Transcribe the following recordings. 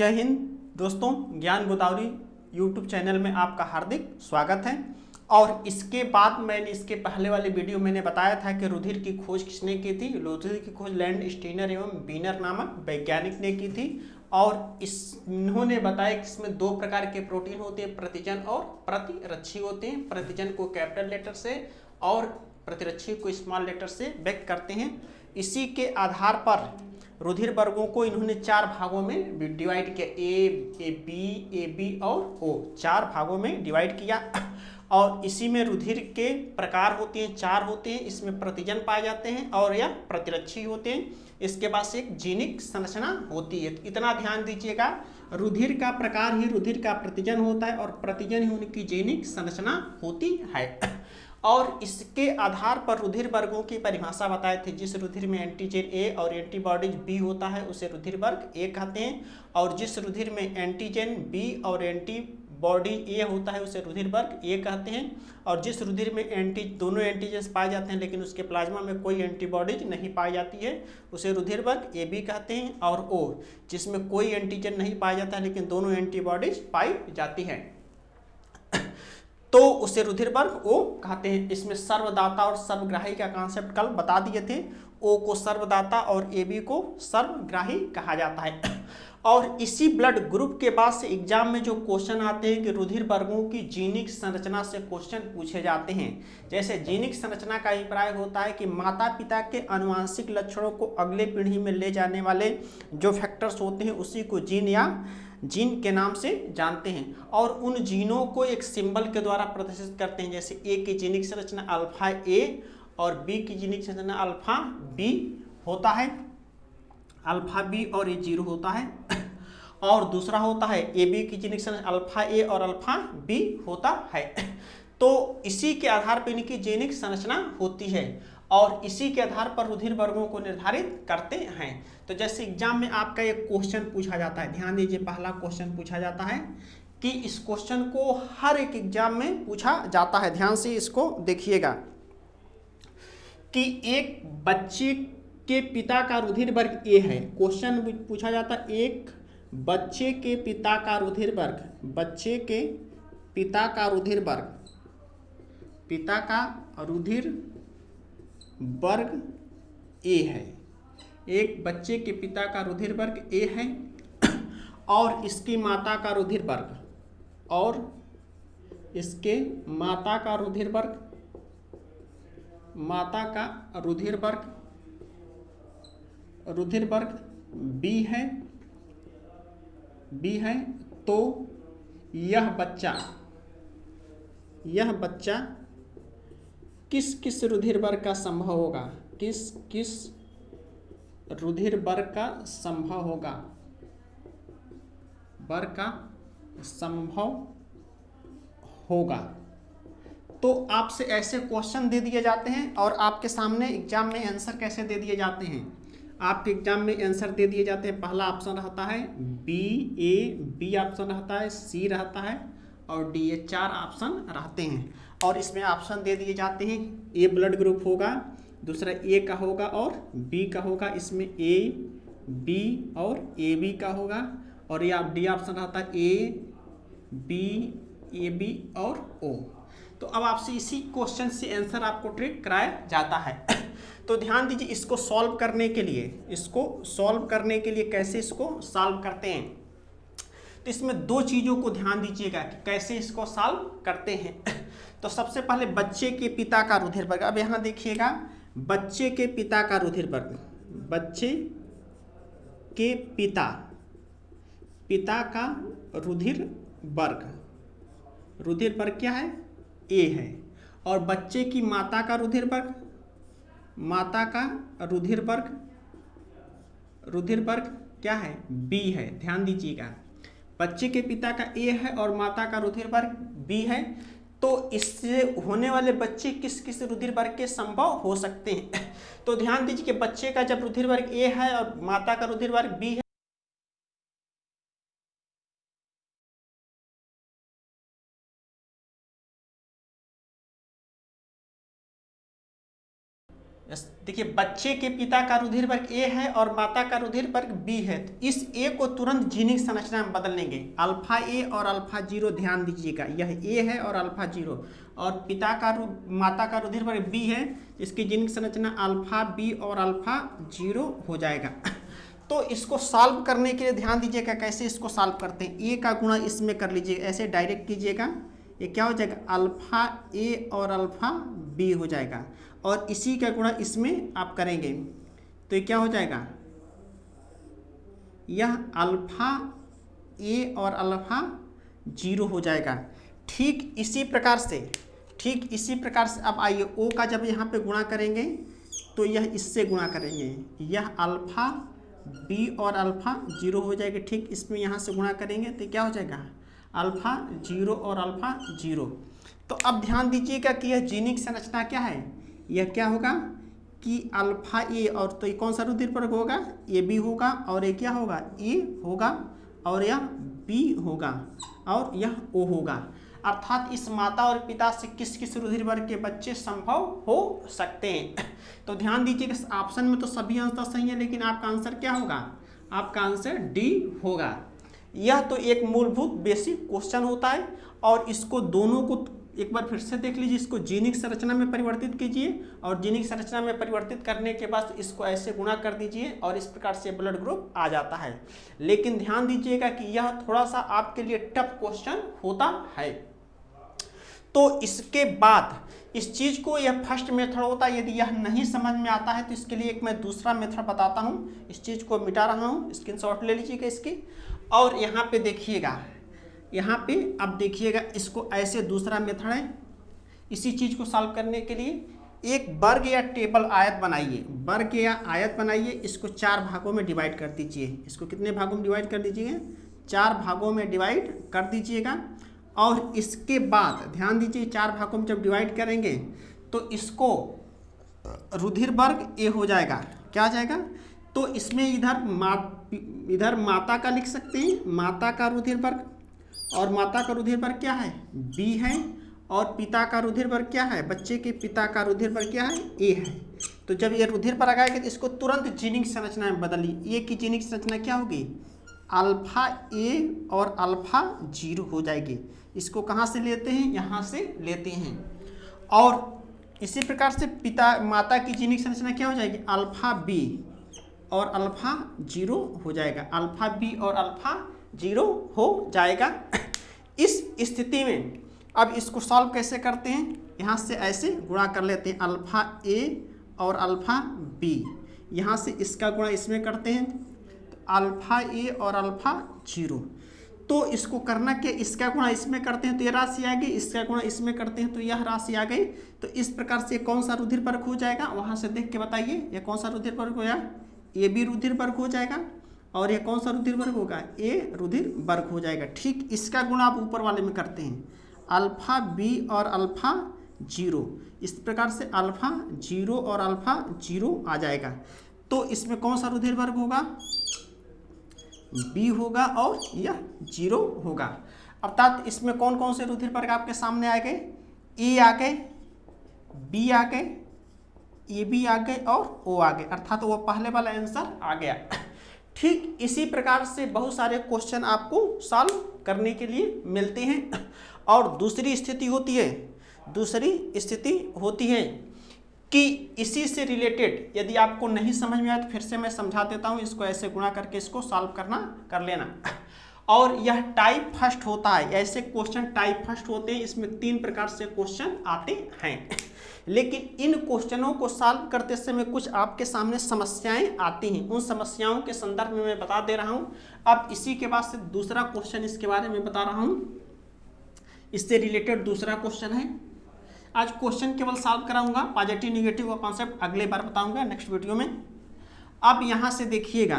जय हिंद दोस्तों, ज्ञान गोदावरी यूट्यूब चैनल में आपका हार्दिक स्वागत है। और इसके बाद मैंने इसके पहले वाले वीडियो मैंने बताया था कि रुधिर की खोज किसने की थी। रुधिर की खोज लैंड स्टीनर एवं बीनर नामक वैज्ञानिक ने की थी। और इन्होंने बताया कि इसमें दो प्रकार के प्रोटीन होते हैं, प्रतिजन और प्रतिरक्षी होते हैं। प्रतिजन को कैपिटल लेटर से और प्रतिरक्षी को स्मॉल लेटर से व्यक्त करते हैं। इसी के आधार पर रुधिर वर्गों को इन्होंने चार भागों में डिवाइड किया, ए बी और ओ, चार भागों में डिवाइड किया। और इसी में रुधिर के प्रकार होते हैं, चार होते हैं। इसमें प्रतिजन पाए जाते हैं और या प्रतिरक्षी होते हैं। इसके पास एक जीनिक संरचना होती है। इतना ध्यान दीजिएगा, रुधिर का प्रकार ही रुधिर का प्रतिजन होता है और प्रतिजन ही उनकी जीनिक संरचना होती है। और इसके आधार पर रुधिर वर्गों की परिभाषा बताए थे। जिस रुधिर में एंटीजन ए और एंटीबॉडीज बी होता है उसे रुधिर वर्ग ए कहते हैं। और जिस रुधिर में एंटीजन बी और एंटीबॉडी ए होता है उसे रुधिर वर्ग ए कहते हैं। और जिस रुधिर में दोनों एंटीजन्स पाए जाते हैं लेकिन उसके प्लाज्मा में कोई एंटीबॉडीज नहीं पाई जाती है उसे रुधिर वर्ग ए बी कहते हैं। और ओ, जिसमें कोई एंटीजन नहीं पाया जाता है लेकिन दोनों एंटीबॉडीज पाई जाती है तो उसे रुधिर वर्ग ओ कहते हैं। इसमें सर्वदाता और सर्वग्राही का कॉन्सेप्ट कल बता दिए थे। ओ को सर्वदाता और ए बी को सर्वग्राही कहा जाता है। और इसी ब्लड ग्रुप के बाद से एग्जाम में जो क्वेश्चन आते हैं कि रुधिर वर्गों की जीनिक संरचना से क्वेश्चन पूछे जाते हैं। जैसे जीनिक संरचना का अभिप्राय होता है कि माता पिता के आनुवंशिक लक्षणों को अगले पीढ़ी में ले जाने वाले जो फैक्टर्स होते हैं उसी को जीन या जीन के नाम से जानते हैं। और उन जीनों को एक सिंबल के द्वारा प्रदर्शित करते हैं। जैसे ए की जीनिक संरचना अल्फा ए और बी की जीनिक संरचना अल्फा बी होता है, अल्फा बी और ए जीरो होता है। और दूसरा होता है ए बी की जीनिक संरचना अल्फा ए और अल्फा बी होता है। तो इसी के आधार पर इनकी जीनिक संरचना होती है और इसी के आधार पर रुधिर वर्गों को निर्धारित करते हैं। तो जैसे एग्जाम में आपका एक क्वेश्चन पूछा जाता है, ध्यान दीजिए, पहला क्वेश्चन पूछा जाता है कि इस क्वेश्चन को हर एक एग्जाम में पूछा जाता है। ध्यान से इसको देखिएगा कि एक बच्चे के पिता का रुधिर वर्ग ए है। क्वेश्चन पूछा जाता है एक बच्चे के पिता का रुधिर वर्ग, बच्चे के पिता का रुधिर वर्ग, पिता का रुधिर वर्ग ए है। एक बच्चे के पिता का रुधिर वर्ग ए है और इसकी माता का रुधिर वर्ग, और इसके माता का रुधिर वर्ग, माता का रुधिर वर्ग, रुधिर वर्ग बी है, बी है। तो यह बच्चा किस किस रुधिर वर्ग का संभव होगा, किस किस रुधिर वर्ग का संभव होगा, वर्ग का संभव होगा। तो आपसे ऐसे क्वेश्चन दे दिए जाते हैं और आपके सामने एग्जाम में आंसर कैसे दे दिए जाते हैं। आपके एग्जाम में आंसर दे दिए जाते हैं। पहला ऑप्शन रहता है बी, ए बी ऑप्शन रहता है, सी रहता है और डी, ये चार ऑप्शन रहते हैं। और इसमें ऑप्शन दे दिए जाते हैं, ए ब्लड ग्रुप होगा, दूसरा ए का होगा और बी का होगा। इसमें ए बी और ए बी का होगा। और ये डी ऑप्शन रहता है ए बी, ए बी और ओ। तो अब आपसे इसी क्वेश्चन से आंसर आपको ट्रिक कराया जाता है। तो ध्यान दीजिए, इसको सॉल्व करने के लिए, इसको सॉल्व करने के लिए कैसे इसको सॉल्व करते हैं। तो इसमें दो चीज़ों को ध्यान दीजिएगा कि कैसे इसको सॉल्व करते हैं। तो सबसे पहले बच्चे के पिता का रुधिर वर्ग। अब यहाँ देखिएगा, बच्चे के पिता का रुधिर वर्ग, बच्चे के पिता, पिता का रुधिर वर्ग, रुधिर वर्ग क्या है, ए है। और बच्चे की माता का रुधिर वर्ग, माता का रुधिर वर्ग, रुधिर वर्ग क्या है, बी है। ध्यान दीजिएगा, बच्चे के पिता का ए है और माता का रुधिर वर्ग बी है। तो इससे होने वाले बच्चे किस किस रुधिर वर्ग के संभव हो सकते हैं। तो ध्यान दीजिए कि बच्चे का जब रुधिर वर्ग ए है और माता का रुधिर वर्ग बी है, देखिए बच्चे के पिता का रुधिर वर्ग ए है और माता का रुधिर वर्ग बी है, तो इस ए को तुरंत जीनिक संरचना में बदल लेंगे। अल्फा ए और अल्फा जीरो, ध्यान दीजिएगा यह ए है और अल्फा जीरो, और पिता का माता का रुधिर वर्ग बी है, इसकी जीनिक संरचना अल्फा बी और अल्फा जीरो हो जाएगा। तो इसको सॉल्व करने के लिए ध्यान दीजिएगा कैसे इसको सॉल्व करते हैं। ए का गुणा इसमें कर लीजिएगा, ऐसे डायरेक्ट कीजिएगा, ये क्या हो जाएगा अल्फा ए और अल्फा बी हो जाएगा, और इसी का गुणा इसमें आप करेंगे तो ये क्या हो जाएगा, यह अल्फा ए और अल्फा जीरो हो जाएगा। ठीक इसी प्रकार से अब आइए ओ का जब यहाँ पे गुणा करेंगे तो यह इससे गुणा करेंगे, यह अल्फा बी और अल्फा जीरो हो जाएगा। ठीक इसमें यहाँ से गुणा करेंगे तो क्या हो जाएगा अल्फा जीरो और अल्फा जीरो। तो अब ध्यान दीजिएगा कि यह जीनिक संरचना क्या है, यह क्या होगा कि अल्फा ए, और तो ये कौन सा रुधिर वर्ग होगा, ए बी होगा, और ये क्या होगा ए होगा, और यह बी होगा, और यह ओ होगा। अर्थात इस माता और पिता से किस किस रुधिर वर्ग के बच्चे संभव हो सकते हैं। तो ध्यान दीजिएगा ऑप्शन में तो सभी आंसर सही है, लेकिन आपका आंसर क्या होगा, आपका आंसर डी होगा। यह तो एक मूलभूत बेसिक क्वेश्चन होता है, और इसको दोनों को एक बार फिर से देख लीजिए। इसको जीनिक संरचना में परिवर्तित कीजिए, और जीनिक संरचना में परिवर्तित करने के बाद इसको ऐसे गुणा कर दीजिए, और इस प्रकार से ब्लड ग्रुप आ जाता है। लेकिन ध्यान दीजिएगा कि यह थोड़ा सा आपके लिए टफ क्वेश्चन होता है। तो इसके बाद इस चीज़ को, यह फर्स्ट मेथड होता है, यदि यह नहीं समझ में आता है तो इसके लिए एक मैं दूसरा मेथड बताता हूँ। इस चीज़ को मिटा रहा हूँ, स्क्रीनशॉट ले लीजिएगा इसकी, और यहाँ पे देखिएगा, यहाँ पे अब देखिएगा इसको ऐसे दूसरा मेथड है। इसी चीज़ को सॉल्व करने के लिए एक वर्ग या टेबल आयत बनाइए, वर्ग या आयत बनाइए, इसको 4 भागों में डिवाइड कर दीजिए। इसको कितने भागों में डिवाइड कर दीजिएगा, 4 भागों में डिवाइड कर दीजिएगा। और इसके बाद ध्यान दीजिए 4 भागों में जब डिवाइड करेंगे तो इसको रुधिर वर्ग ए हो जाएगा, क्या आ जाएगा, तो इसमें इधर माता का लिख सकते हैं, माता का रुधिर वर्ग, और माता का रुधिर वर्ग क्या है बी है, और पिता का रुधिर वर्ग क्या है, बच्चे के पिता का रुधिर वर्ग क्या है ए है। तो जब ये रुधिर वर्ग आएगा तो इसको तुरंत जीनिक संरचना में बदलिए। ए की जीनिक संरचना क्या होगी, अल्फा ए और अल्फा जीरो हो जाएगी। इसको कहाँ से लेते हैं, यहाँ से लेते हैं। और इसी प्रकार से माता की जीनिक संरचना क्या हो जाएगी, अल्फा बी और अल्फा जीरो हो जाएगा, अल्फा बी और अल्फा जीरो हो जाएगा। इस स्थिति में अब इसको सॉल्व कैसे करते हैं, यहाँ से ऐसे गुणा कर लेते हैं, अल्फा ए और अल्फा बी, यहाँ से इसका गुणा इसमें करते हैं, तो अल्फा ए और अल्फा जीरो। तो इसको करना क्या, इसका गुणा इसमें करते हैं तो ये राशि आ गई, इसका गुणा इसमें करते हैं तो यह राशि आ गई। तो इस प्रकार से कौन सा रुधिर वर्ग हो जाएगा, वहाँ से देख के बताइए ये कौन सा रुधिर वर्ग होगा, ए बी रुधिर वर्ग हो जाएगा, और ये कौन सा रुधिर वर्ग होगा, ए रुधिर वर्ग हो जाएगा। ठीक इसका गुणा आप ऊपर वाले में करते हैं, अल्फा बी और अल्फा जीरो, इस प्रकार से अल्फा जीरो और अल्फा जीरो आ जाएगा। तो इसमें कौन सा रुधिर वर्ग होगा, बी होगा, और यह जीरो होगा। अर्थात इसमें कौन कौन से रुधिर वर्ग आपके सामने आ गए, ए आ गए, बी आ गए, ए बी आ गए, और ओ आ गए, अर्थात वो पहले वाला आंसर आ गया। ठीक इसी प्रकार से बहुत सारे क्वेश्चन आपको सॉल्व करने के लिए मिलते हैं। और दूसरी स्थिति होती है कि इसी से रिलेटेड यदि आपको नहीं समझ में आए तो फिर से मैं समझा देता हूँ, इसको ऐसे गुणा करके इसको सॉल्व कर लेना। और यह टाइप फर्स्ट होता है, ऐसे क्वेश्चन टाइप फर्स्ट होते हैं, इसमें 3 प्रकार से क्वेश्चन आते हैं। लेकिन इन क्वेश्चनों को सॉल्व करते समय कुछ आपके सामने समस्याएं आती हैं, उन समस्याओं के संदर्भ में मैं बता दे रहा हूँ। अब इसी के बाद से दूसरा क्वेश्चन इसके बारे में बता रहा हूँ, इससे रिलेटेड दूसरा क्वेश्चन है। आज क्वेश्चन केवल सॉल्व कराऊंगा, पॉजिटिव नेगेटिव का कॉन्सेप्ट अगले बार बताऊंगा नेक्स्ट वीडियो में। अब यहाँ से देखिएगा,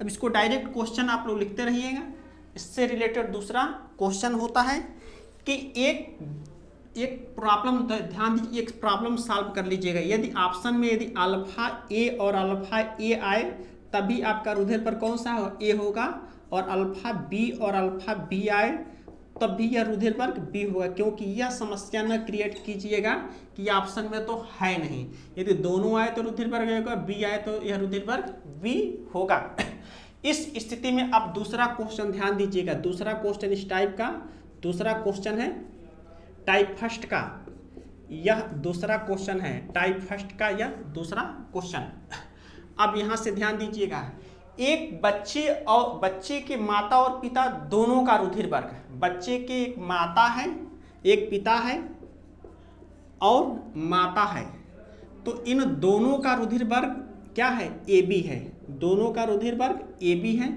अब इसको डायरेक्ट क्वेश्चन आप लोग लिखते रहिएगा। इससे रिलेटेड दूसरा क्वेश्चन होता है कि एक प्रॉब्लम, ध्यान दीजिए, एक प्रॉब्लम सॉल्व कर लीजिएगा। यदि ऑप्शन में यदि अल्फा ए और अल्फा ए आए तभी आपका रुधिर पर कौन सा ए होगा, और अल्फा बी और अल्फा बी आए तब भी यह रुधिर वर्ग बी होगा, क्योंकि यह समस्या न क्रिएट कीजिएगा कि ऑप्शन में तो है नहीं। यदि दोनों आए तो रुधिर वर्ग होगा, बी आए तो यह रुधिर वर्ग बी होगा। इस स्थिति में अब दूसरा क्वेश्चन ध्यान दीजिएगा। दूसरा क्वेश्चन इस टाइप का, दूसरा क्वेश्चन है टाइप फर्स्ट का, यह दूसरा क्वेश्चन है टाइप फर्स्ट का, यह दूसरा क्वेश्चन। अब यहाँ से ध्यान दीजिएगा, एक बच्चे के माता और पिता दोनों का रुधिर वर्ग, बच्चे के एक माता है, एक पिता है और माता है, तो इन दोनों का रुधिर वर्ग क्या है, ए बी है, दोनों का रुधिर वर्ग ए बी है।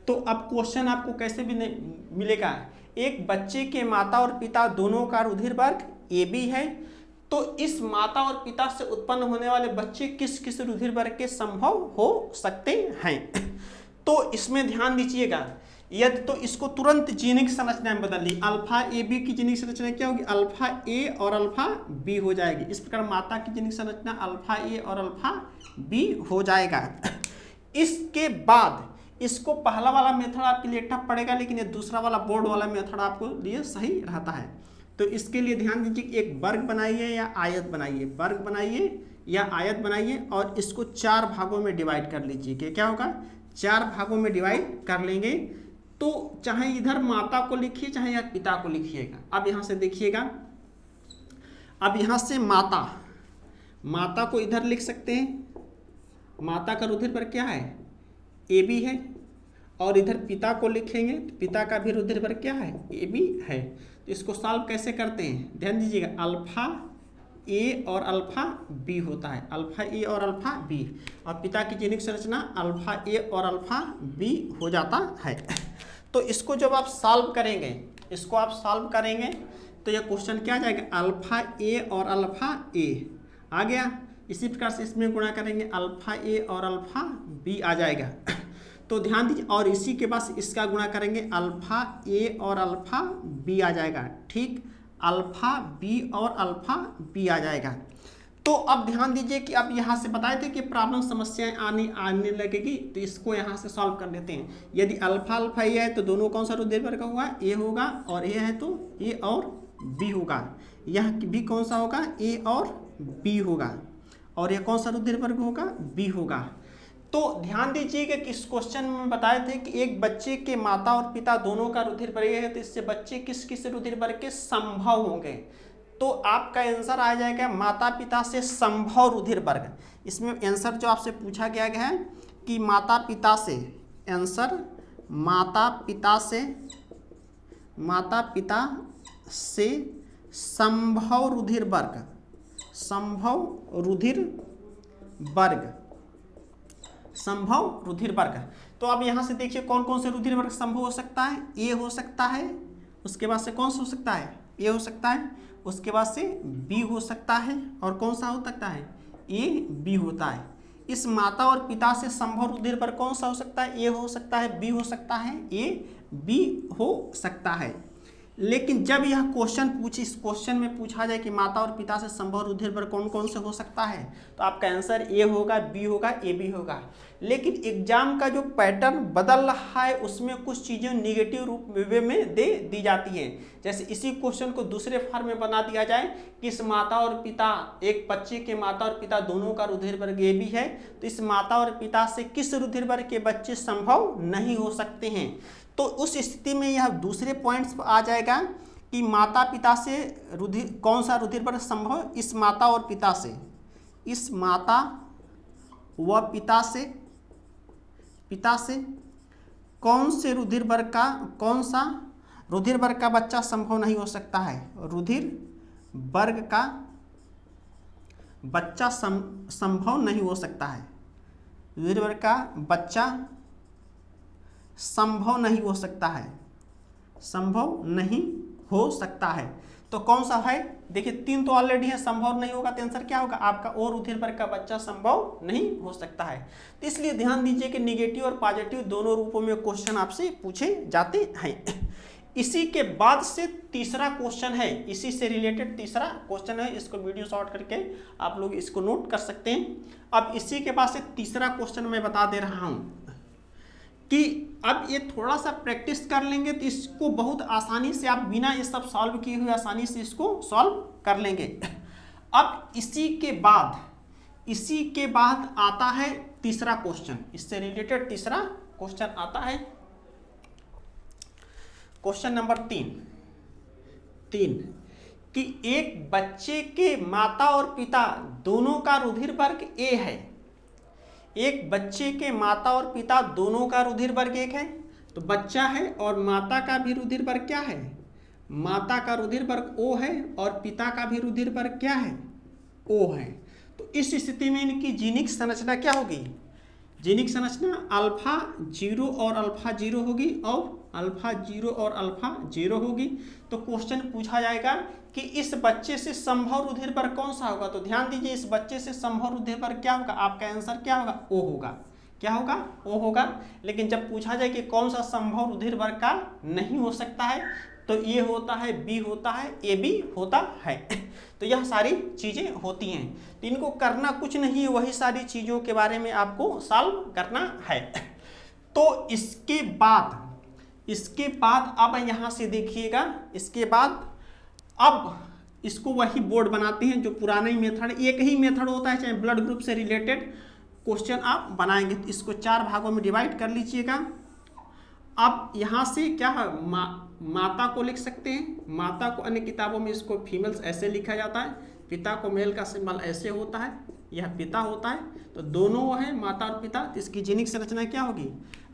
तो अब क्वेश्चन आपको कैसे भी नहीं मिलेगा, एक बच्चे के माता और पिता दोनों का रुधिर वर्ग ए बी है, तो इस माता और पिता से उत्पन्न होने वाले बच्चे किस किस रुधिर वर्ग के संभव हो सकते हैं। तो इसमें ध्यान दीजिएगा, यदि तो इसको तुरंत जीनिक संरचना में बदल ली, अल्फा ए बी की जीनिक संरचना क्या होगी, अल्फा ए और अल्फा बी हो जाएगी। इस प्रकार माता की जीनिक संरचना अल्फा ए और अल्फा बी हो जाएगा। इसके बाद इसको पहला वाला मेथड आपके लिए टफ पड़ेगा, लेकिन ये दूसरा वाला बोर्ड वाला मेथड आपको लिए सही रहता है। तो इसके लिए ध्यान दीजिए, एक वर्ग बनाइए या आयत बनाइए, वर्ग बनाइए या आयत बनाइए और इसको 4 भागों में डिवाइड कर लीजिए। कि क्या होगा, 4 भागों में डिवाइड कर लेंगे। तो चाहे इधर माता को लिखिए चाहे या पिता को लिखिएगा। अब यहाँ से देखिएगा, अब यहाँ से माता को इधर लिख सकते हैं, माता का रुधिर वर्ग क्या है, ए बी है, और इधर पिता को लिखेंगे तो पिता का भी रुधिर वर्ग क्या है, ए बी है। तो इसको सॉल्व कैसे करते हैं, ध्यान दीजिएगा, अल्फा ए और अल्फा बी होता है, अल्फा ए और अल्फा बी, और पिता की जीनिक संरचना अल्फा ए और अल्फा बी हो जाता है। तो इसको जब आप सॉल्व करेंगे, इसको आप सॉल्व करेंगे तो यह क्वेश्चन क्या आ जाएगा, अल्फा ए और अल्फा ए आ गया। इसी प्रकार से इसमें गुणा करेंगे, अल्फा ए और अल्फा बी आ जाएगा। तो ध्यान दीजिए, और इसी के बाद इसका गुणा करेंगे, अल्फा ए और अल्फा बी आ जाएगा। ठीक, अल्फा बी और अल्फा बी आ जाएगा। तो अब ध्यान दीजिए कि अब यहाँ से बताए थे कि प्रॉब्लम समस्याएं आने लगेगी, तो इसको यहाँ से सॉल्व कर लेते हैं। यदि अल्फा अल्फा ए है तो दोनों कौन सा रुधिर वर्ग होगा, ए होगा, और ए है तो ए और बी होगा। यह भी कौन सा होगा, ए और बी होगा, और यह कौन सा रुधिर वर्ग होगा, बी होगा। तो ध्यान दीजिएगा कि इस क्वेश्चन में बताए थे कि एक बच्चे के माता और पिता दोनों का रुधिर वर्ग है, तो इससे बच्चे किस किस रुधिर वर्ग के संभव होंगे। तो आपका आंसर आ जाएगा माता पिता से संभव रुधिर वर्ग। इसमें आंसर जो आपसे पूछा गया है कि माता पिता से, आंसर माता पिता से संभव रुधिर वर्ग, संभव रुधिर वर्ग, संभव रुधिर वर्ग। तो अब यहाँ से देखिए कौन कौन से रुधिर वर्ग संभव हो सकता है, ए हो सकता है, उसके बाद से कौन सा हो सकता है, ए हो सकता है, उसके बाद से बी हो सकता है, और कौन सा हो सकता है, ए बी होता है। इस माता और पिता से संभव रुधिर वर्ग कौन सा हो सकता है, ए हो सकता है, बी हो सकता है, ए बी हो सकता है। लेकिन जब यह क्वेश्चन इस क्वेश्चन में पूछा जाए कि माता और पिता से संभव रुधिर वर्ग कौन कौन से हो सकता है, तो आपका आंसर ए होगा, बी होगा, ए बी होगा। लेकिन एग्जाम का जो पैटर्न बदल रहा है उसमें कुछ चीज़ें निगेटिव रूप में दे दी जाती हैं। जैसे इसी क्वेश्चन को दूसरे फॉर्म में बना दिया जाए कि इस माता और पिता, एक बच्चे के माता और पिता दोनों का रुधिर वर्ग ए बी है, तो इस माता और पिता से किस रुधिर वर्ग के बच्चे संभव नहीं हो सकते हैं। तो उस स्थिति में यह दूसरे पॉइंट्स पर आ जाएगा कि माता पिता से रुधिर कौन सा रुधिर वर्ग संभव, इस माता और पिता से, इस माता व पिता से कौन से रुधिर वर्ग का, कौन सा रुधिर वर्ग का बच्चा संभव नहीं हो सकता है, रुधिर वर्ग का बच्चा संभव नहीं हो सकता है, रुधिर वर्ग का बच्चा संभव नहीं हो सकता है, संभव नहीं हो सकता है। तो कौन सा है, देखिए 3 तो ऑलरेडी है, संभव नहीं होगा, तो आंसर क्या होगा आपका, और रुधिर वर्ग का बच्चा संभव नहीं हो सकता है। तो इसलिए ध्यान दीजिए कि निगेटिव और पॉजिटिव दोनों रूपों में क्वेश्चन आपसे पूछे जाते हैं। इसी के बाद से तीसरा क्वेश्चन है, इसी से रिलेटेड तीसरा क्वेश्चन है, इसको वीडियो शॉर्ट करके आप लोग इसको नोट कर सकते हैं। अब इसी के बाद से तीसरा क्वेश्चन मैं बता दे रहा हूँ कि अब ये थोड़ा सा प्रैक्टिस कर लेंगे तो इसको बहुत आसानी से आप बिना ये सब सॉल्व किए हुए आसानी से इसको सॉल्व कर लेंगे। अब इसी के बाद आता है तीसरा क्वेश्चन, इससे रिलेटेड तीसरा क्वेश्चन आता है क्वेश्चन नंबर 3 कि एक बच्चे के माता और पिता दोनों का रुधिर वर्ग A है। एक बच्चे के माता और पिता दोनों का रुधिर वर्ग 1 है, तो बच्चा है और माता का भी रुधिर वर्ग क्या है, माता का रुधिर वर्ग O है और पिता का भी रुधिर वर्ग क्या है, O है। तो इस स्थिति में इनकी जीनिक संरचना क्या होगी, जीनिक संरचना अल्फा 0 और अल्फा 0 होगी और अल्फा 0 और अल्फा 0 होगी। तो क्वेश्चन पूछा जाएगा कि इस बच्चे से संभव रुधिर वर्ग कौन सा होगा। तो ध्यान दीजिए, इस बच्चे से संभव रुधिर वर्ग क्या होगा, आपका आंसर क्या होगा, O होगा। क्या होगा, O होगा। लेकिन जब पूछा जाए कि कौन सा संभव रुधिर वर्ग का नहीं हो सकता है, तो ये होता है, B होता है, AB होता है। तो यह सारी चीज़ें होती हैं, तो इनको करना कुछ नहीं है, वही सारी चीज़ों के बारे में आपको सॉल्व करना है। तो इसके बाद अब यहाँ से देखिएगा, इसके बाद अब इसको वही बोर्ड बनाते हैं जो पुराना ही मेथड, एक ही मेथड होता है, चाहे ब्लड ग्रुप से रिलेटेड क्वेश्चन आप बनाएंगे। तो इसको 4 भागों में डिवाइड कर लीजिएगा। अब यहाँ से क्या है, माता को लिख सकते हैं, माता को अन्य किताबों में इसको फीमेल्स ऐसे लिखा जाता है, पिता को मेल का सिंबल ऐसे होता है, यह पिता होता है। तो दोनों है माता और पिता, तो इसकी जीनिक संरचना क्या होगी,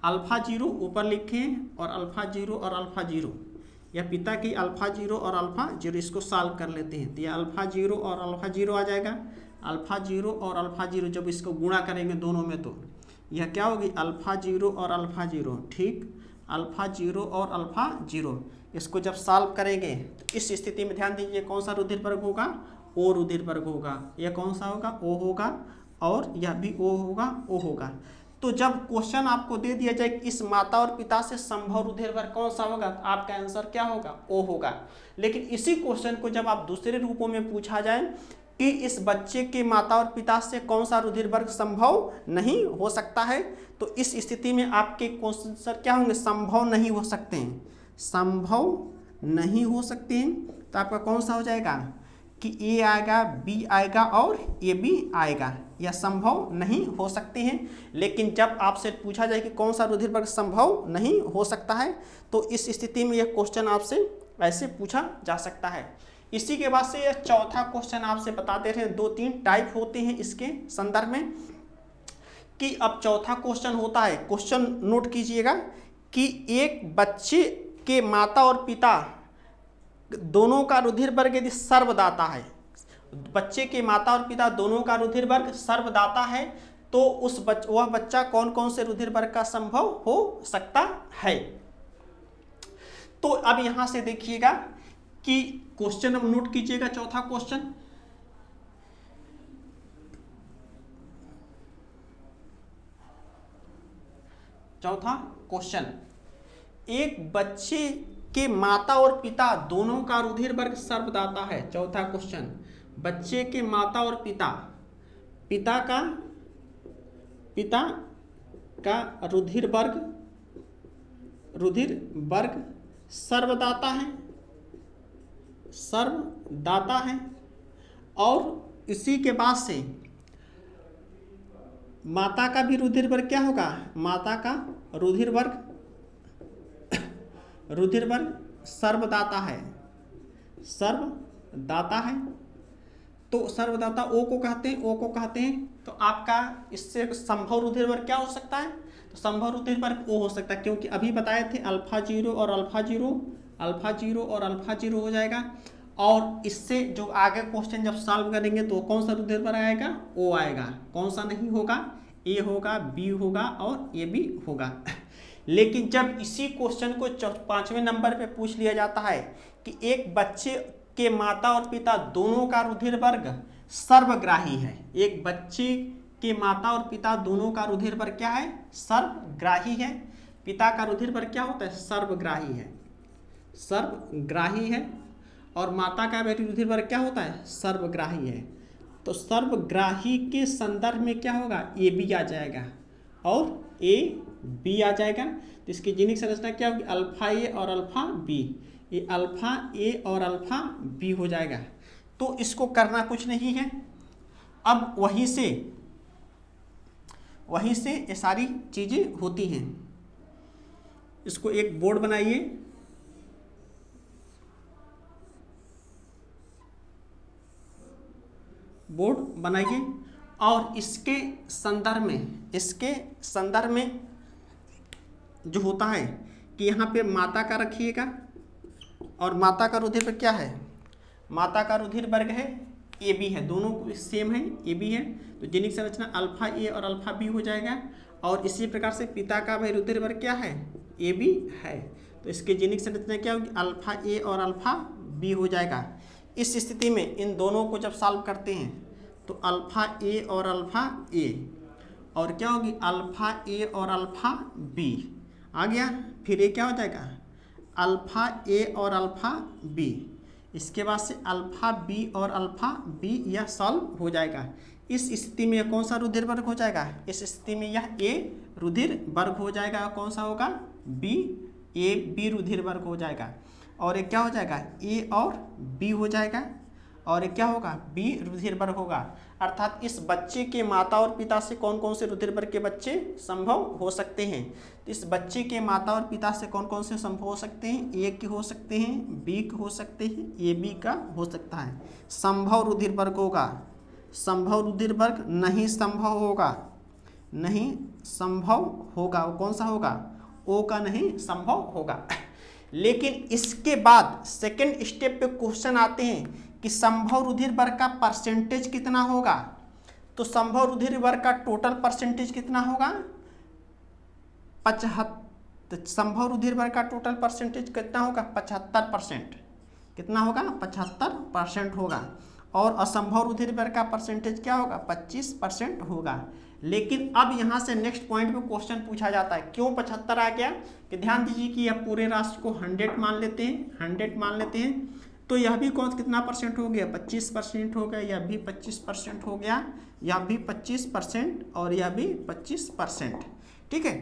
अल्फा 0 ऊपर लिखें और अल्फा 0 और अल्फा 0, यह पिता की अल्फा 0 और अल्फा 0, इसको सॉल्व कर लेते हैं। तो यह अल्फा 0 और अल्फा 0 आ जाएगा, अल्फा 0 और अल्फा 0 जब इसको गुणा करेंगे दोनों में तो यह क्या होगी, अल्फा 0 और अल्फा 0, ठीक, अल्फा 0 और अल्फा 0। इसको जब सॉल्व करेंगे तो इस स्थिति में ध्यान दीजिए कौन सा रुधिर वर्ग होगा, O रुधिर वर्ग होगा। यह कौन सा होगा, O होगा, और यह भी O होगा, O होगा। तो जब क्वेश्चन आपको दे दिया जाए कि इस माता और पिता से संभव रुधिर वर्ग कौन सा होगा, तो आपका आंसर क्या होगा, O होगा। लेकिन इसी क्वेश्चन को जब आप दूसरे रूपों में पूछा जाए कि इस बच्चे के माता और पिता से कौन सा रुधिर वर्ग संभव नहीं हो सकता है, तो इस स्थिति में आपके क्वेश्चन क्या होंगे, संभव नहीं हो सकते हैं, संभव नहीं हो सकते हैं। तो आपका कौन सा हो जाएगा कि A आएगा, B आएगा और AB आएगा, यह संभव नहीं हो सकते हैं। लेकिन जब आपसे पूछा जाए कि कौन सा रुधिर वर्ग संभव नहीं हो सकता है, तो इस स्थिति में यह क्वेश्चन आपसे ऐसे पूछा जा सकता है। इसी के बाद से यह चौथा क्वेश्चन आपसे बता दे रहे हैं, 2-3 टाइप होते हैं इसके संदर्भ में। कि अब चौथा क्वेश्चन होता है, क्वेश्चन नोट कीजिएगा कि एक बच्चे के माता और पिता दोनों का रुधिर वर्ग यदि सर्वदाता है, बच्चे के माता और पिता दोनों का रुधिर वर्ग सर्वदाता है, तो वह बच्चा कौन कौन से रुधिर वर्ग का संभव हो सकता है। तो अब यहां से देखिएगा कि क्वेश्चन अब नोट कीजिएगा, चौथा क्वेश्चन, चौथा क्वेश्चन, एक बच्चे के माता और पिता दोनों का रुधिर वर्ग सर्वदाता है। चौथा क्वेश्चन, बच्चे के माता और पिता का रुधिर वर्ग सर्वदाता है, और इसी के बाद से माता का भी रुधिर वर्ग क्या होगा, माता का रुधिर वर्ग सर्वदाता है, तो सर्वदाता O को कहते हैं। तो आपका इससे संभव रुधिर वर्ग क्या हो सकता है, तो संभव रुधिर वर्ग O हो सकता है, क्योंकि अभी बताए थे अल्फा 0 और अल्फा 0 हो जाएगा। और इससे जो आगे क्वेश्चन जब सॉल्व करेंगे तो कौन सा रुधिर वर्ग आएगा, O आएगा। कौन सा नहीं होगा, A होगा, B होगा और AB होगा। लेकिन जब इसी क्वेश्चन को 5वें नंबर पे पूछ लिया जाता है कि एक बच्चे के माता और पिता दोनों का रुधिर वर्ग सर्वग्राही है, एक बच्चे के माता और पिता दोनों का रुधिर वर्ग क्या है, सर्वग्राही है। पिता का रुधिर वर्ग क्या होता है, सर्वग्राही है, और माता का रुधिर वर्ग क्या होता है, सर्वग्राही है। तो सर्वग्राही के संदर्भ में क्या होगा, AB आ जाएगा, और ए बी आ जाएगा। तो इसकी जेनिक संरचना क्या होगी, अल्फा ए और अल्फा बी। ये अल्फा ए और अल्फा बी हो जाएगा। तो इसको करना कुछ नहीं है, अब वहीं से ये सारी चीज़ें होती हैं। इसको एक बोर्ड बनाइए, बोर्ड बनाइए और इसके संदर्भ में जो होता है कि यहाँ पे माता का रखिएगा और माता का रुधिर क्या है, माता का रुधिर वर्ग है ए बी है, दोनों सेम है ए बी है। तो जेनिक संरचना अल्फा ए और अल्फा बी हो जाएगा। और इसी प्रकार से पिता का भाई रुधिर वर्ग क्या है, ए बी है। तो इसके जेनिक संरचना क्या होगी, अल्फा ए और अल्फा बी हो जाएगा। इस स्थिति में इन दोनों को जब सॉल्व करते हैं तो अल्फा ए और अल्फा ए और क्या होगी, अल्फा ए और अल्फा बी आ गया। फिर ये क्या हो जाएगा, अल्फा ए और अल्फा बी। इसके बाद से अल्फा बी और अल्फा बी यह सॉल्व हो जाएगा। इस स्थिति में कौन सा रुधिर वर्ग हो जाएगा, इस स्थिति में यह ए रुधिर वर्ग हो जाएगा। कौन सा होगा, बी, ए बी रुधिर वर्ग हो जाएगा। और ये क्या हो जाएगा, ए और बी हो जाएगा। और ये क्या होगा, बी रुधिर वर्ग होगा। अर्थात इस बच्चे के माता और पिता से कौन कौन से रुधिर वर्ग के बच्चे संभव हो सकते हैं। तो इस बच्चे के माता और पिता से कौन कौन से संभव हो सकते हैं, ए के हो सकते हैं, बी के हो सकते हैं, ए बी का हो सकता है। संभव रुधिर वर्ग होगा, संभव रुधिर वर्ग नहीं संभव होगा, नहीं संभव होगा। वो कौन सा होगा, ओ का नहीं संभव होगा। लेकिन इसके बाद सेकेंड स्टेप पे क्वेश्चन आते हैं कि संभव रुधिर वर्ग का परसेंटेज कितना होगा। तो संभव रुधिर वर्ग का टोटल परसेंटेज कितना होगा, 75। संभव रुधिर वर्ग का टोटल परसेंटेज कितना होगा, 75%। कितना होगा, 75% होगा। और असंभव रुधिर वर्ग का परसेंटेज क्या होगा, 25% होगा। लेकिन अब यहाँ से नेक्स्ट पॉइंट पे क्वेश्चन पूछा जाता है, क्यों 75 आ गया, कि ध्यान दीजिए कि यह पूरे राशि को 100 मान लेते हैं, 100 मान लेते हैं। तो यह भी कौन कितना परसेंट हो गया, 25% हो गया, यह भी 25% हो गया, यह भी 25% और यह भी 25%। ठीक है।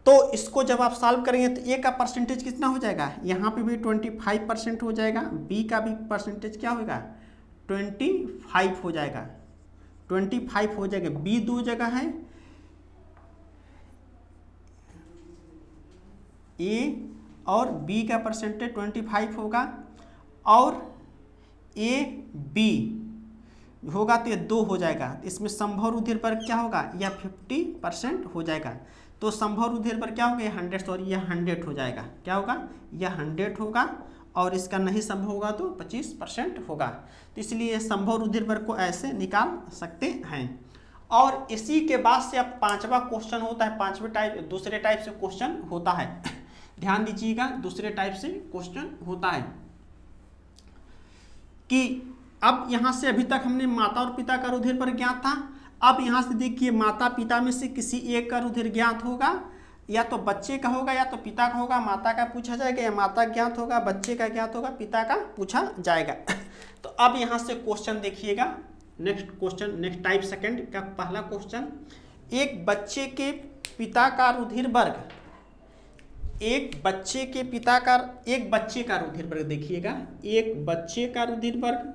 तो इसको जब आप सॉल्व करेंगे तो ए का परसेंटेज कितना हो जाएगा, यहाँ पे भी 25% हो जाएगा, बी का भी परसेंटेज क्या होगा, 25 हो जाएगा, 25 हो जाएगा। बी दो जगह है, ए और बी का परसेंटेज 25 होगा और ए बी होगा तो ये 2 हो जाएगा। इसमें संभव रुधिर वर्ग क्या होगा, यह 50% हो जाएगा। तो संभव रुधिर वर्ग क्या होगा, 100, सॉरी यह 100 हो जाएगा। क्या होगा, यह 100 होगा और इसका नहीं संभव होगा तो 25% होगा। तो इसलिए संभव रुधिर वर्ग को ऐसे निकाल सकते हैं। और इसी के बाद से अब 5वां क्वेश्चन होता है, 5वें टाइप, दूसरे टाइप से क्वेश्चन होता है। ध्यान दीजिएगा, दूसरे टाइप से क्वेश्चन होता है कि अब यहां से अभी तक हमने माता और पिता का रुधिर वर्ग ज्ञात था। अब यहां से देखिए, माता पिता में से किसी एक का रुधिर ज्ञात होगा, या तो बच्चे का होगा या तो पिता का होगा। माता का पूछा जाएगा या माता ज्ञात होगा, बच्चे का ज्ञात होगा, पिता का पूछा जाएगा। तो अब यहां से क्वेश्चन देखिएगा, next question, next type second का पहला क्वेश्चन, एक बच्चे के पिता का रुधिर वर्ग, एक बच्चे का रुधिर वर्ग देखिएगा, एक बच्चे का रुधिर वर्ग,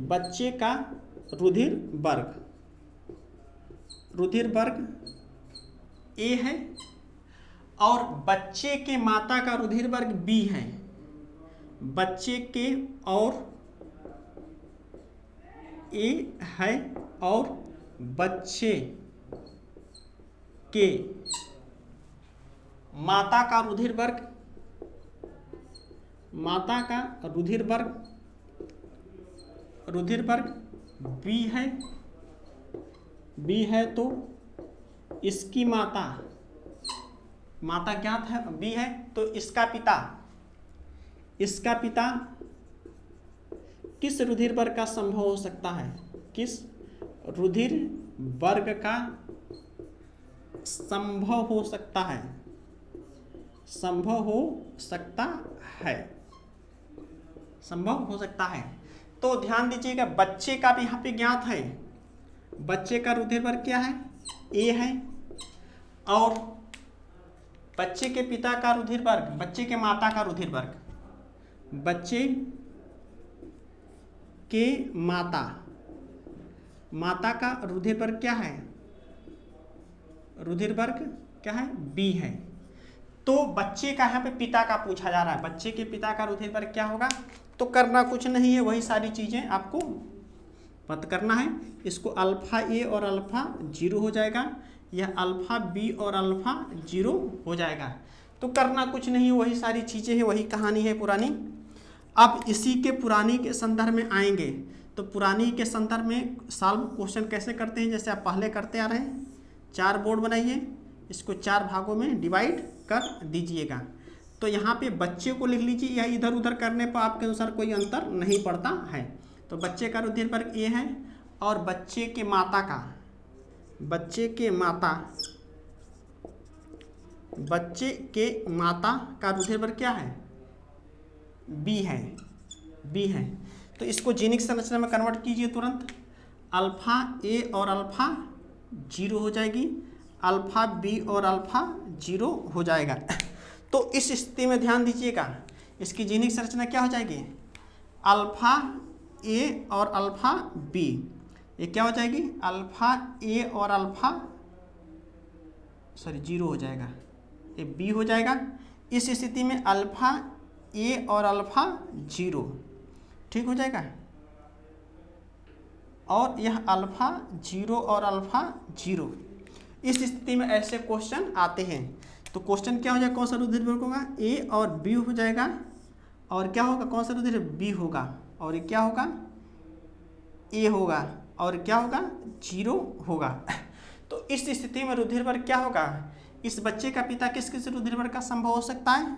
बच्चे का रुधिर वर्ग ए है और बच्चे के माता का रुधिर वर्ग बी है। बच्चे के और ए है और बच्चे के माता का रुधिर वर्ग, माता का रुधिर वर्ग बी है तो इसकी माता ज्ञात है, बी है तो इसका पिता किस रुधिर वर्ग का संभव हो सकता है, किस रुधिर वर्ग का संभव हो सकता है, संभव हो सकता है। तो ध्यान दीजिएगा, बच्चे का भी यहाँ पे ज्ञात है, बच्चे का रुधिर वर्ग क्या है, ए है, और बच्चे के पिता का रुधिर वर्ग, बच्चे के माता का रुधिर वर्ग, बच्चे के माता का रुधिर वर्ग क्या है, रुधिर वर्ग क्या है, बी है। तो बच्चे का यहाँ पे पिता का पूछा जा रहा है, बच्चे के पिता का रुधिर वर्ग क्या होगा, तो करना कुछ नहीं है, वही सारी चीज़ें आपको पता करना है। इसको अल्फ़ा ए और अल्फ़ा 0 हो जाएगा, यह अल्फ़ा बी और अल्फ़ा 0 हो जाएगा। तो करना कुछ नहीं है, वही सारी चीज़ें हैं, वही कहानी है पुरानी। अब इसी के पुरानी के संदर्भ में आएंगे, तो पुरानी के संदर्भ में सॉल्व क्वेश्चन कैसे करते हैं, जैसे आप पहले करते आ रहे हैं। 4 बोर्ड बनाइए, इसको 4 भागों में डिवाइड कर दीजिएगा। तो यहाँ पे बच्चे को लिख लीजिए, या इधर उधर करने पर आपके अनुसार कोई अंतर नहीं पड़ता है। तो बच्चे का रुधिर वर्ग ए है, और बच्चे के माता का रुधिर वर्ग क्या है, बी है। तो इसको जीनिक संरचना में कन्वर्ट कीजिए तुरंत। अल्फ़ा ए और अल्फ़ा 0 हो जाएगी, अल्फ़ा बी और अल्फ़ा 0 हो जाएगा। तो इस स्थिति में ध्यान दीजिएगा, इसकी जीनिक संरचना क्या हो जाएगी, अल्फ़ा ए और अल्फ़ा बी, ये क्या हो जाएगी, अल्फ़ा ए और अल्फ़ा 0 हो जाएगा, ये बी हो जाएगा। इस स्थिति में अल्फ़ा ए और अल्फ़ा 0 ठीक हो जाएगा, और यह अल्फ़ा 0 और अल्फ़ा 0। इस स्थिति में ऐसे क्वेश्चन आते हैं। तो क्वेश्चन क्या हो जाएगा, कौन सा रुधिर वर्ग होगा, ए और बी हो जाएगा, और क्या होगा, कौन सा रुधिर, बी होगा, और ये क्या होगा, ए होगा, और क्या होगा, 0 होगा। तो इस स्थिति में रुधिर वर्ग क्या होगा, इस बच्चे का पिता किस किस रुधिर वर्ग का संभव हो सकता है,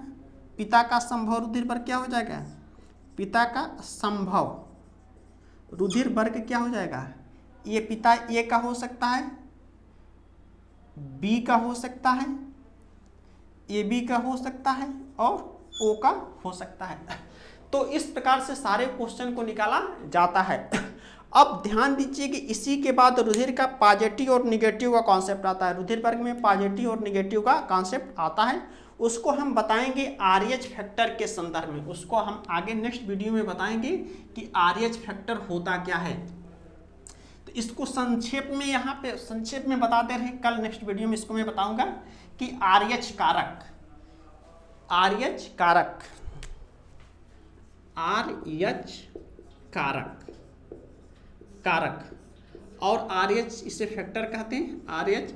पिता का संभव रुधिर वर्ग क्या हो जाएगा, पिता का संभव रुधिर वर्ग क्या हो जाएगा, ये पिता ए का हो सकता है, बी का हो सकता है, ए बी का हो सकता है, और ओ का हो सकता है। तो इस प्रकार से सारे क्वेश्चन को निकाला जाता है। अब ध्यान दीजिए कि इसी के बाद रुधिर का पॉजिटिव और निगेटिव का कॉन्सेप्ट आता है। रुधिर वर्ग में पॉजिटिव और निगेटिव का कॉन्सेप्ट आता है, उसको हम बताएंगे आरएच फैक्टर के संदर्भ में। उसको हम आगे नेक्स्ट वीडियो में बताएंगे कि आरएच फैक्टर होता क्या है। तो इसको संक्षेप में यहाँ पे संक्षेप में बताते रहे, कल नेक्स्ट वीडियो में इसको मैं बताऊंगा कि आरएच कारक और आरएच इसे फैक्टर कहते हैं, आरएच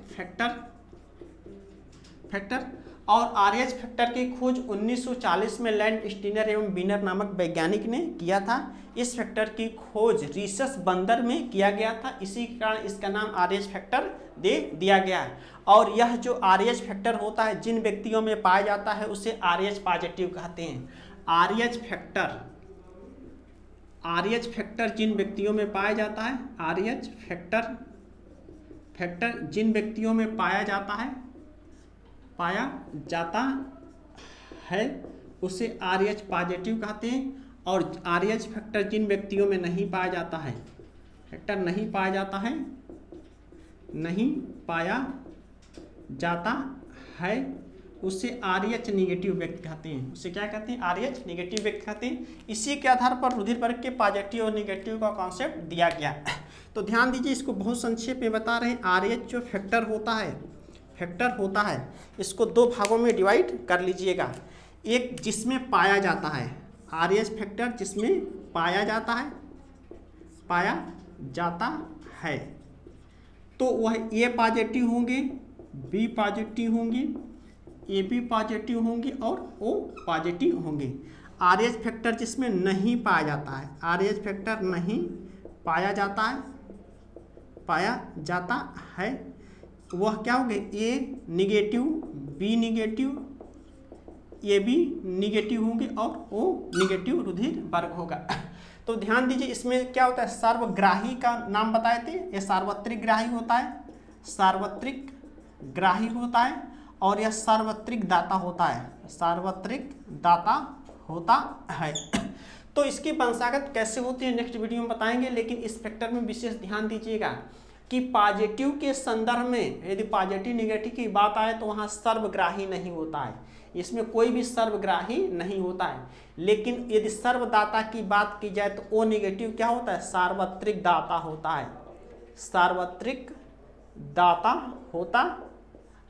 फैक्टर। और आरएच फैक्टर की खोज 1940 में लैंड स्टीनर एवं बीनर नामक वैज्ञानिक ने किया था। इस फैक्टर की खोज रिसस बंदर में किया गया था, इसी कारण इसका नाम आरएच फैक्टर दे दिया गया है। और यह जो आरएच फैक्टर होता है जिन व्यक्तियों में पाया जाता है उसे आरएच पॉजिटिव कहते हैं। आरएच फैक्टर जिन व्यक्तियों में पाया जाता है, आरएच फैक्टर जिन व्यक्तियों में पाया जाता है उसे आरएच पॉजिटिव कहते हैं। और आरएच फैक्टर जिन व्यक्तियों में नहीं पाया जाता है, फैक्टर नहीं पाया जाता है उसे आरएच निगेटिव व्यक्ति कहते हैं। उसे क्या कहते हैं, आरएच निगेटिव व्यक्ति कहते हैं। इसी के आधार पर रुधिर वर्ग के पॉजिटिव और निगेटिव का कॉन्सेप्ट दिया गया। तो ध्यान दीजिए, इसको बहुत संक्षेप में बता रहे हैं। आरएच जो फैक्टर होता है इसको 2 भागों में डिवाइड कर लीजिएगा। एक जिसमें पाया जाता है, आरएच फैक्टर जिसमें पाया जाता है तो वह ए पॉजिटिव होंगे, बी पॉजिटिव होंगे, ए बी पॉजिटिव होंगे और ओ पॉजिटिव होंगे। आरएच फैक्टर जिसमें नहीं पाया जाता है, आरएच फैक्टर नहीं पाया जाता है वह क्या होंगे, A negative, B negative, A B negative होंगे और ओ निगेटिव रुधिर वर्ग होगा। तो ध्यान दीजिए, इसमें क्या होता है, सार्वग्राही का नाम बताए थे, ये सार्वत्रिक ग्राही होता है, और यह सार्वत्रिक दाता होता है। तो इसकी वंशागत कैसे होती है नेक्स्ट वीडियो में बताएंगे, लेकिन इस फैक्टर में विशेष ध्यान दीजिएगा। कि पॉजिटिव के संदर्भ में यदि पॉजिटिव निगेटिव की बात आए तो वहाँ सर्वग्राही नहीं होता है, इसमें कोई भी सर्वग्राही नहीं होता है। लेकिन यदि सर्वदाता की बात की जाए तो ओ नेगेटिव क्या होता है, सार्वत्रिक दाता होता है, सार्वत्रिक दाता होता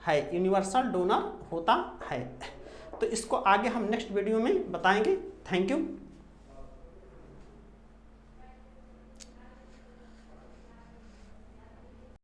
है, यूनिवर्सल डोनर होता है। तो इसको आगे हम नेक्स्ट वीडियो में बताएंगे। Thank you.